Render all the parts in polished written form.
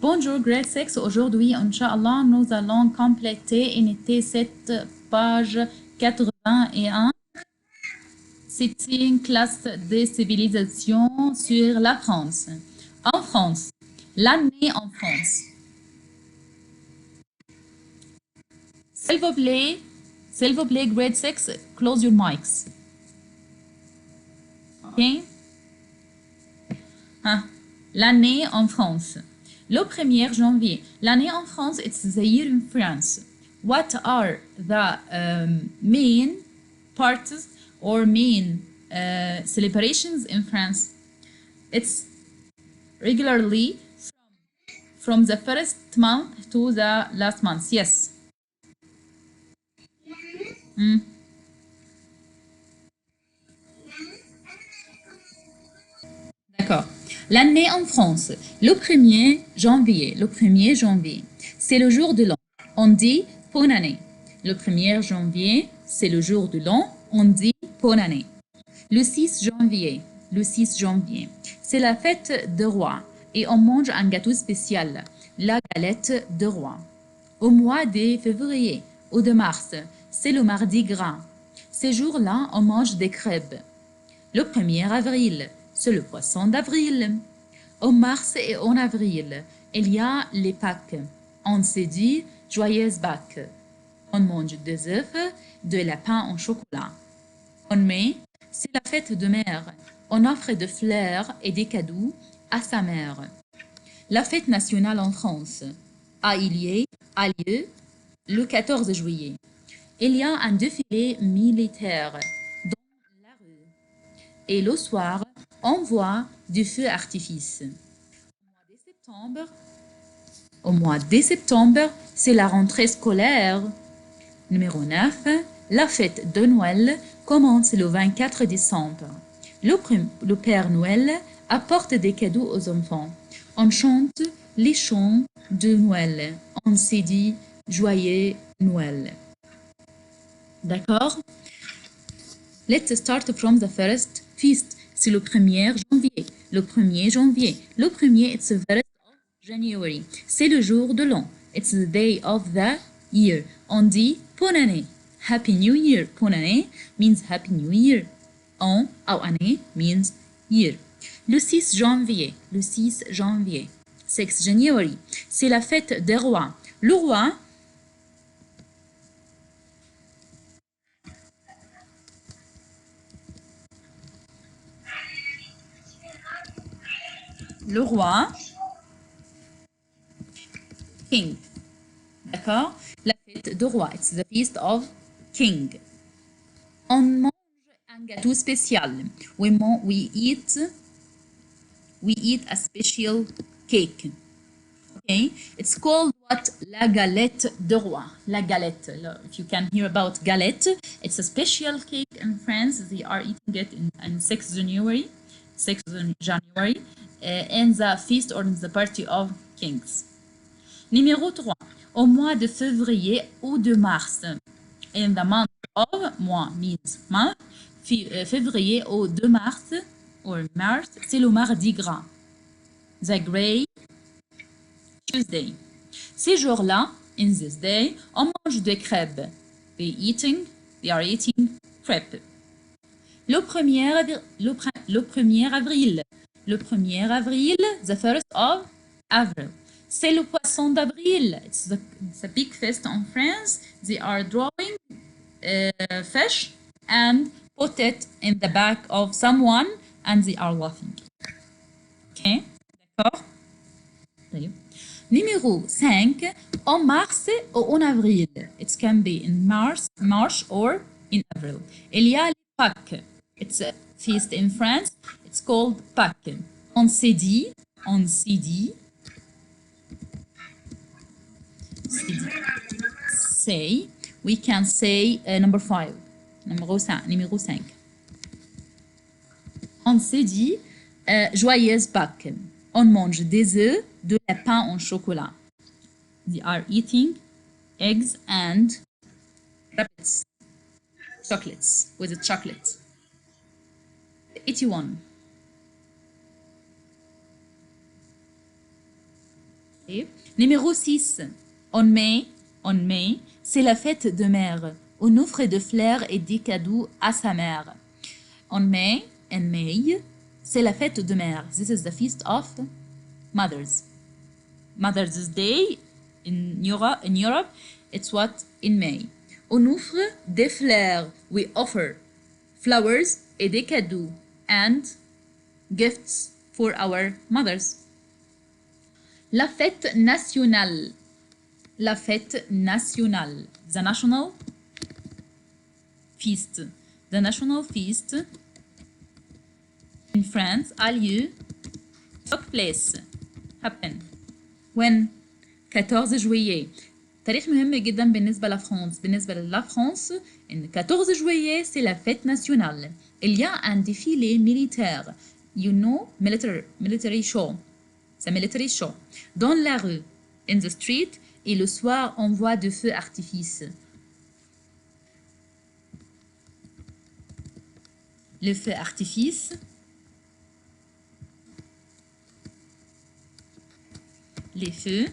Bonjour grade 6, aujourd'hui, Inch'Allah, nous allons compléter unité 7, page 81. C'est une classe de civilisation sur la France. En France, l'année en France. S'il vous plaît, grade 6, close your mics. OK? L'année en France. Le 1er janvier. L'année en France, it's the year in France. What are the main parties or main celebrations in France? It's regularly from the first month to the last month. Yes. D'accord. L'année en France, le 1er janvier. Le 1er janvier, c'est le jour de l'an. On dit bonne année. Le 1er janvier, c'est le jour de l'an. On dit bonne année. Le 6 janvier. Le 6 janvier, c'est la fête de roi et on mange un gâteau spécial, la galette de roi. Au mois de février ou de mars, c'est le mardi gras. Ces jours-là, on mange des crêpes. Le 1er avril, c'est le poisson d'avril. En mars et en avril, il y a les Pâques. On se dit joyeuse Pâques. On mange des œufs, de la pain en chocolat. En mai, c'est la fête de mère. On offre des fleurs et des cadeaux à sa mère. La fête nationale en France a lieu le 14 juillet. Il y a un défilé militaire dans la rue. Et le soir, on voit du feu artifice. Au mois de septembre, c'est la rentrée scolaire. Numéro 9, la fête de Noël commence le 24 décembre. Le Père Noël apporte des cadeaux aux enfants. On chante les chants de Noël. On se dit joyeux Noël. D'accord? Let's start from the first feast. C'est le 1er janvier. Le 1er janvier. Le 1er, it's the 1st of January. C'est le jour de l'an. It's the day of the year. On dit bonne année. Happy New Year. Bonne année means Happy New Year. An ou année means year. Le 6 janvier. Le 6 janvier. 6 January. C'est la fête des rois. Le roi, king. D'accord? La fête de roi. It's the feast of king. On mange un gâteau spécial. We eat a special cake. Okay? It's called what? La galette de roi. La galette. If you can hear about galette, it's a special cake in France. They are eating it in 6 January. 6 January. In the feast or in the party of kings. Numéro 3. Au mois de février ou de mars. In the month of, mois means month. Février ou de mars, or mars, c'est le mardi gras. The Grey Tuesday. Ces jours-là, in this day, on mange des crêpes. They are eating crêpes. Le 1er avril. Le 1er avril, the 1st of April. C'est le poisson d'avril. It's a big fest in France. They are drawing fish and put it in the back of someone and they are laughing. OK? D'accord? Numéro 5, en mars ou en avril. It can be in March or in April. Il y a les Pâques. It's a feast in France. It's called Pâques. On se dit, say, we can say number 5. Numéro 5. On se dit joyeuse Pâques. On mange des œufs, de la pain en chocolat. They are eating eggs and chocolates with a chocolate. 81. Numéro 6. En mai, c'est la fête de mère. On offre des fleurs et des cadeaux à sa mère. En mai, c'est la fête de mère. This is the feast of mothers. Mother's Day in Europe, it's what? In May. On offre des fleurs. We offer flowers et des cadeaux and gifts for our mothers. La fête nationale. La fête nationale. The national feast. The national feast in France a lieu, took place, happen. When? 14 juillet. تاريخ مهم جدا بالنسبة لفرنسا. بالنسبة لفرنسا إن 14 juillet c'est la fête nationale. Il y a un défilé militaire. You know, military show. C'est military show. Dans la rue, in the street, et le soir on voit de feux artifices. Le feu artifice. Les feux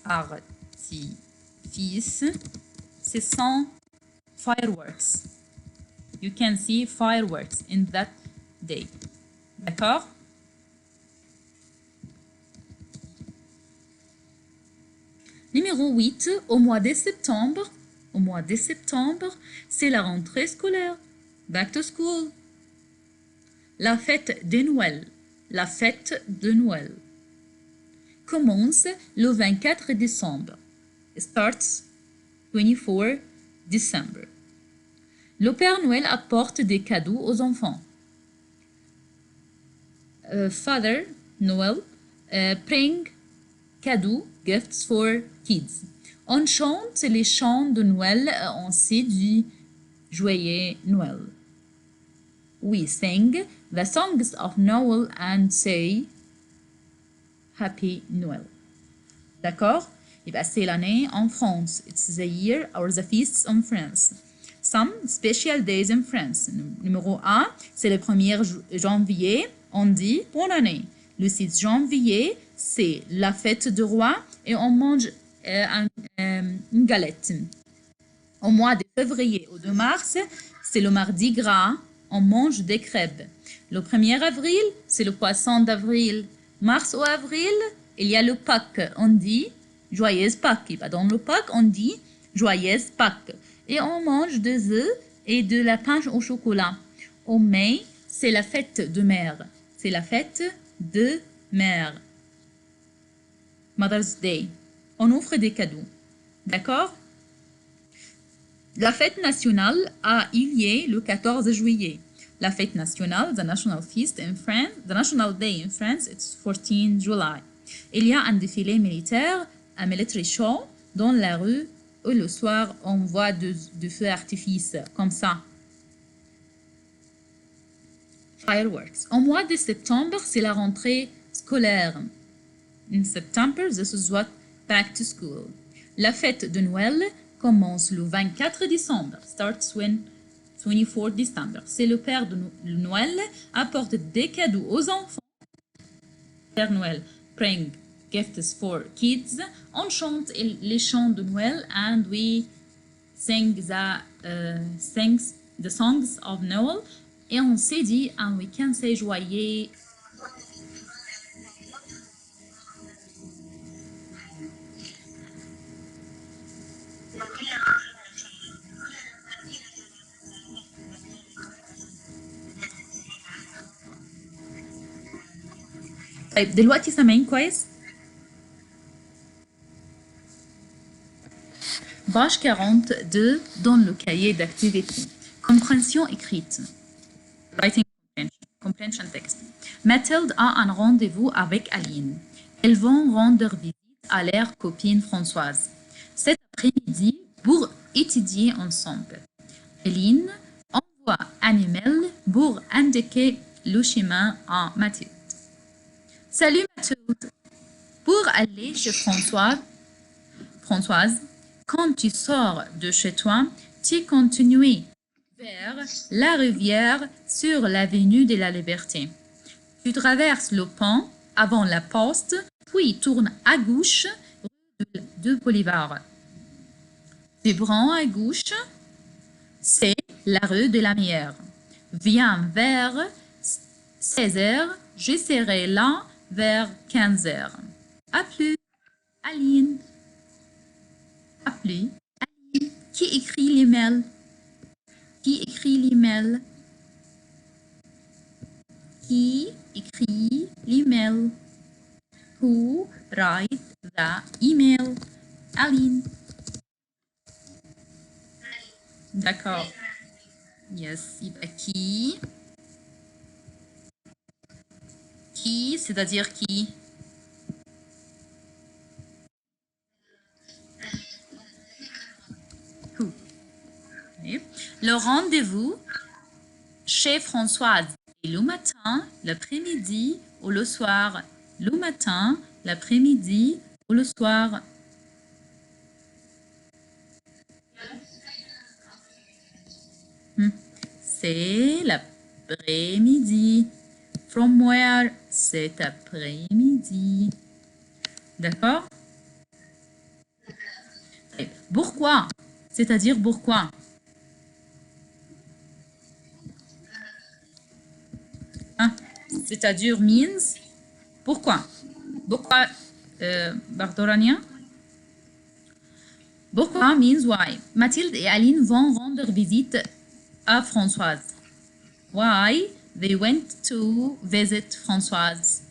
artifices, ce sont fireworks. You can see fireworks in that day. D'accord? Numéro 8, au mois de septembre, c'est la rentrée scolaire. Back to school. La fête de Noël. La fête de Noël commence le 24 décembre. Starts 24 December. Le Père Noël apporte des cadeaux aux enfants. Father Noel bring cadeaux, gifts for kids. On chante les chants de Noël, on sait du joyeux Noël. We sing the songs of Noel and say Happy Noel. D'accord? C'est l'année en France. It's the year or the feasts in France. Some special days in France. Numéro 1, c'est le 1er janvier. On dit bonne année. Le 6 janvier, c'est la fête du roi et on mange une galette. Au mois de février ou de mars, c'est le mardi gras. On mange des crêpes. Le 1er avril, c'est le poisson d'avril. Mars ou avril, il y a le Pâques. On dit joyeuse Pâques. Dans le Pâques, on dit joyeuse Pâques. Et on mange des œufs et de la pain au chocolat. Au mai, c'est la fête de mère. C'est la fête de mère. Mother's Day. On offre des cadeaux. D'accord? La fête nationale a eu lieu le 14 juillet. La fête nationale, the national feast in France, the national day in France, it's 14 July. Il y a un défilé militaire, un military show, dans la rue où le soir on voit de feux artifices, comme ça. Fireworks. Au mois de septembre, c'est la rentrée scolaire. In September, this is what? Back to school. La fête de Noël commence le 24 décembre. Starts when 24 December. C'est le Père de Noël apporte des cadeaux aux enfants. Père Noël bring gifts for kids. On chante les chants de Noël and we sing the songs of Noel. Et on s'est dit and we can say joyeux. طيب دلوقتي سامعين كويس؟ Page 42 dans le cahier d'activité. Compréhension écrite. Writing comprehension text. Mathilde a un rendez-vous avec Aline. Elles vont rendre visite à leur copine Françoise cet après-midi pour étudier ensemble. Aline envoie un email pour indiquer le chemin à Mathilde. Salut Mathilde. Pour aller chez Françoise, quand tu sors de chez toi, tu continues vers la rivière sur l'avenue de la Liberté. Tu traverses le pont avant la poste, puis tourne à gauche, rue de Bolivar. Tu prends à gauche, c'est la rue de la Mière. Viens vers 16 heures, je serai là vers 15 heures. À plus, Aline. À plus, Aline. Qui écrit l'email? Qui écrit l'email? Qui écrit l'email? Who write the email? Aline. D'accord. Yes. يبقى qui. Qui, c'est-à-dire qui? Who. Okay. Le rendez-vous chez Françoise est le matin, l'après-midi ou le soir. Le matin, l'après-midi ou le soir. C'est l'après-midi. From where? Cet après-midi. D'accord? Pourquoi? C'est-à-dire pourquoi? Hein? C'est-à-dire means pourquoi? Pourquoi, pardon, Rania? Pourquoi means why? Mathilde et Aline vont rendre visite à Françoise. Why they went to visit Françoise?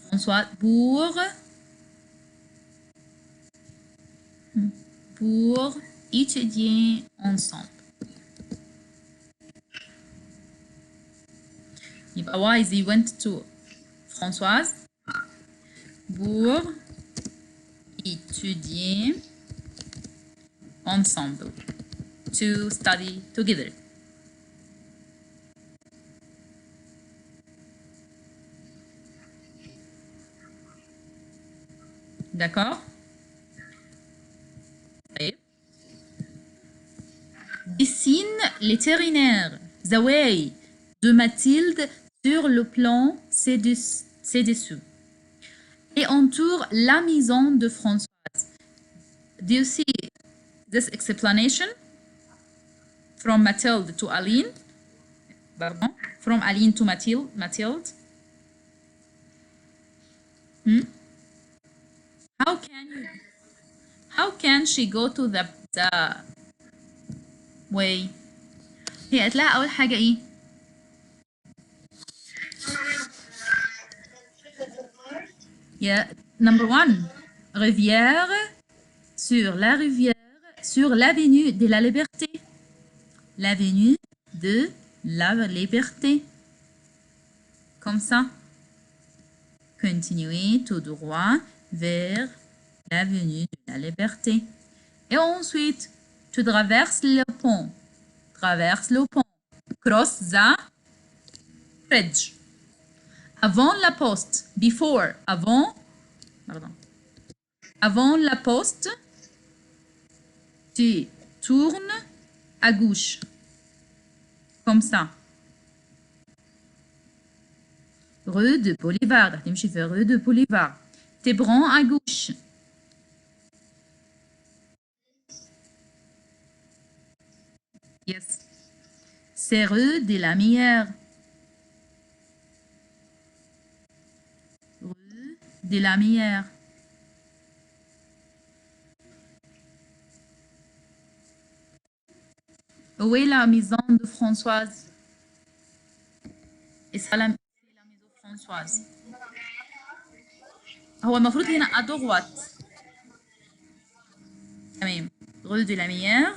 Françoise pour étudier ensemble. Why they went to Françoise? Pour étudier ensemble. To study together. D'accord? Dessine l'étérinaire, the way, de Mathilde sur le plan ci-dessous. Et entoure la maison de Françoise. Do you see this explanation? From Mathilde to Aline. Pardon. From Aline to Mathilde. How can she go to the way? هي قالت لها أول حاجة إيه؟ Yeah. Number one, rivière, sur la rivière, sur l'avenue de la Liberté. L'avenue de la Liberté. Comme ça. Continuez tout droit vers l'avenue de la Liberté. Et ensuite, tu traverses le pont. Traverse le pont. Cross the bridge. Avant la poste. Before. Avant la poste, tu tournes à gauche. Comme ça. Rue de Bolivar. تمشي في rue de Bolivar. Tu prends à gauche. Yes. C'est rue de la Mière. Rue de la Mière. Où est la maison de Françoise? Et ça la maison de Françoise. هو المفروض هنا à droite. تمام. Rue de la Mière.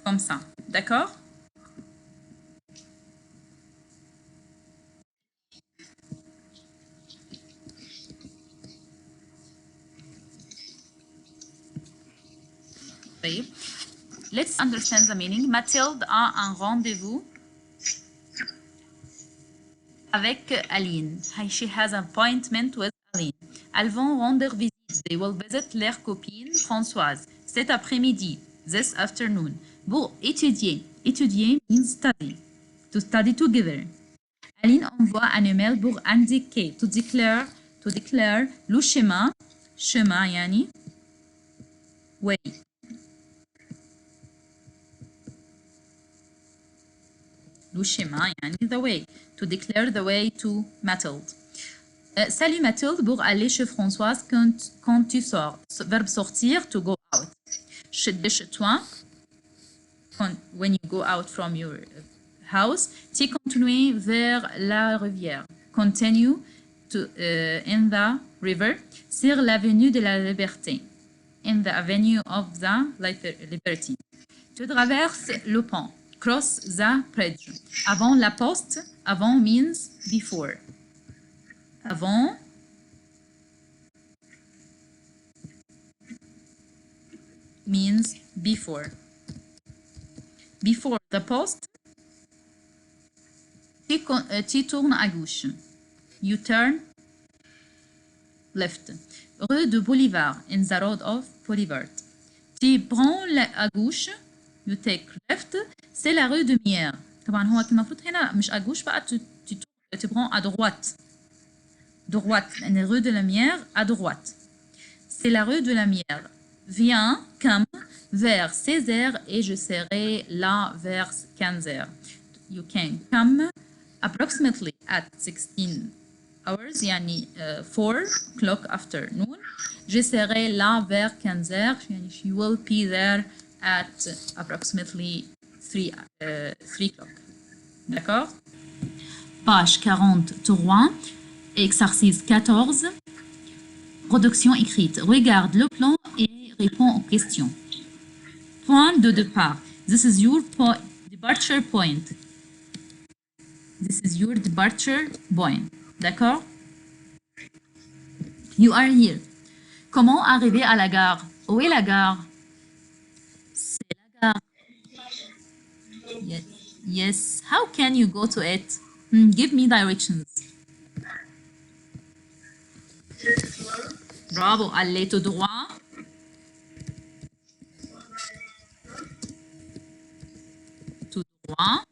Comme ça. D'accord? Let's understand the meaning. Mathilde a un rendez-vous avec Aline. She has an appointment with Aline. Elles vont rendre visite. They will visit leur copine Françoise cet après-midi. This afternoon. Pour étudier. Étudier means study. To study together. Aline envoie un email pour indiquer, to declare le chemin, يعني way. Le chemin يعني the way. To declare the way to Mathilde. Salut Mathilde, pour aller chez Françoise quand tu sors. Verbe sortir, to go out. Chez toi, when you go out from your house, tu continues vers la rivière. Continue to, in the river, sur l'avenue de la Liberté. In the avenue of the Liberty. Tu traverses le pont. Cross the bridge. Avant la poste, avant means before. Avant means before. Before the post, tu tournes à gauche. You turn left. Rue de Boulevard, in the road of Boulevard. Tu prends à gauche, you take left, c'est la rue de Mière. طبعا هو المفروض هنا مش à gauche بقى tu prends à droite. Droite, la rue de la Mière à droite. C'est la rue de la Mière. Viens, come, vers 16h et je serai là vers 15h. You can come approximately at 16 hours, يعني 4 o'clock afternoon. Je serai là vers 15h. You will be there at approximately 3 o'clock. D'accord? Page 43, exercice 14. Production écrite. Regarde le plan et réponds aux questions. Point de départ. This is your departure point. This is your departure point. D'accord? You are here. Comment arriver à la gare? Où est la gare? C'est la gare. Yes. Yes. How can you go to it? Give me directions. Bravo. Allez tout droit. Tout droit.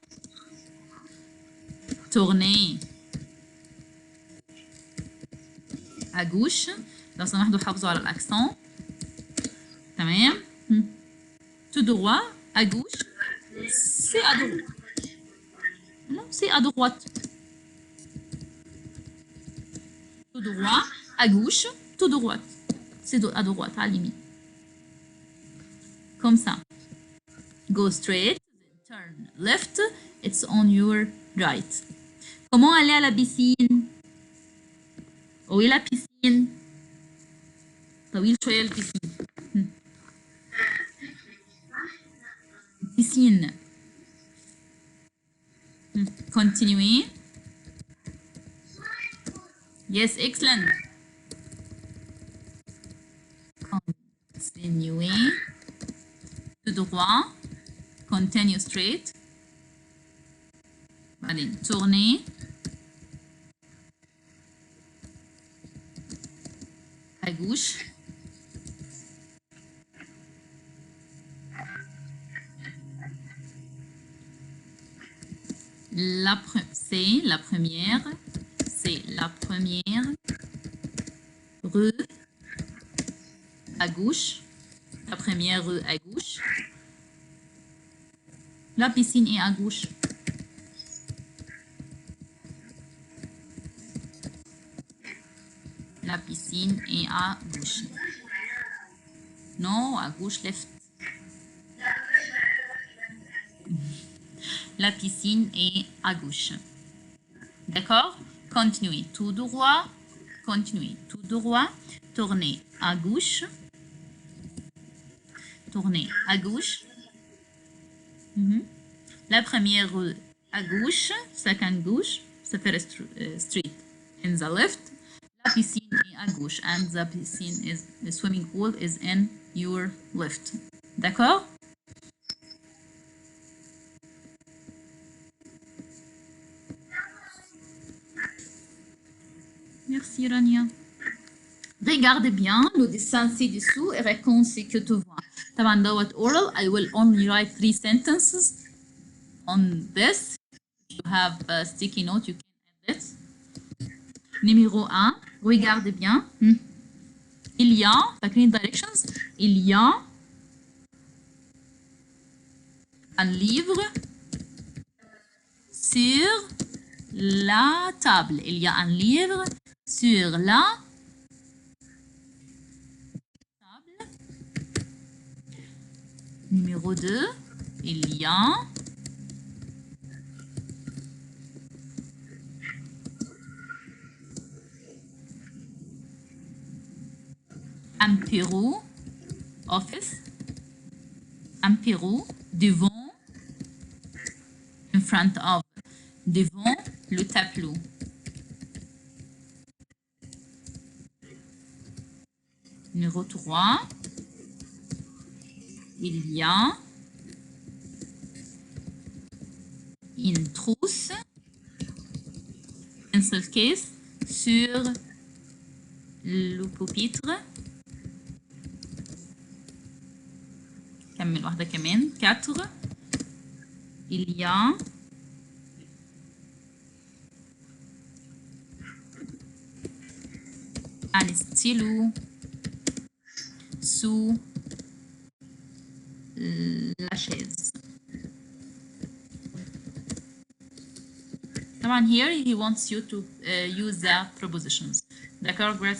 Tournez à gauche. لو سمحتوا حافظوا على الاكسون. تمام. Tout droit à gauche. C'est à droite. Non, c'est à droite. Tout droit à gauche. Tout droite. C'est à droite, à la limite. Comme ça. Go straight. Turn left. It's on your right. Comment aller à la piscine? Où est la piscine? طويل شوية البسين. Piscine. Continuez. Yes, excellent. Continuez. Tout droit. Continue straight. Allez, tournez. À gauche. C'est la première rue à gauche. La première rue à gauche. La piscine est à gauche. La piscine est à gauche. Non, à gauche, left. La piscine est à gauche. D'accord? Continuez tout droit. Continuez tout droit. Tournez à gauche. Tournez à gauche. La première rue à gauche. Second gauche. The first street in the left. La piscine est à gauche. And the piscine is, the swimming pool is in your left. D'accord? Merci Rania. Regardez bien le dessin ci-dessous et réponse c'est que tu vois. طبعا دوت oral. I will only write 3 sentences on this. If you have a sticky note, you can add it. Numéro 1, regardez bien. Il y a, فاكرين directions, il y a un livre sur la table. Il y a un livre sur la table. Numéro 2, il y a un bureau, office, un bureau devant, in front of, devant le tableau. Numéro 3, il y a une trousse, pencil case, sur le pupitre. كمل واحدة كمان. 4, il y a un stylo sous la chaise. طبعا here he wants you to use the prepositions. D'accord, great.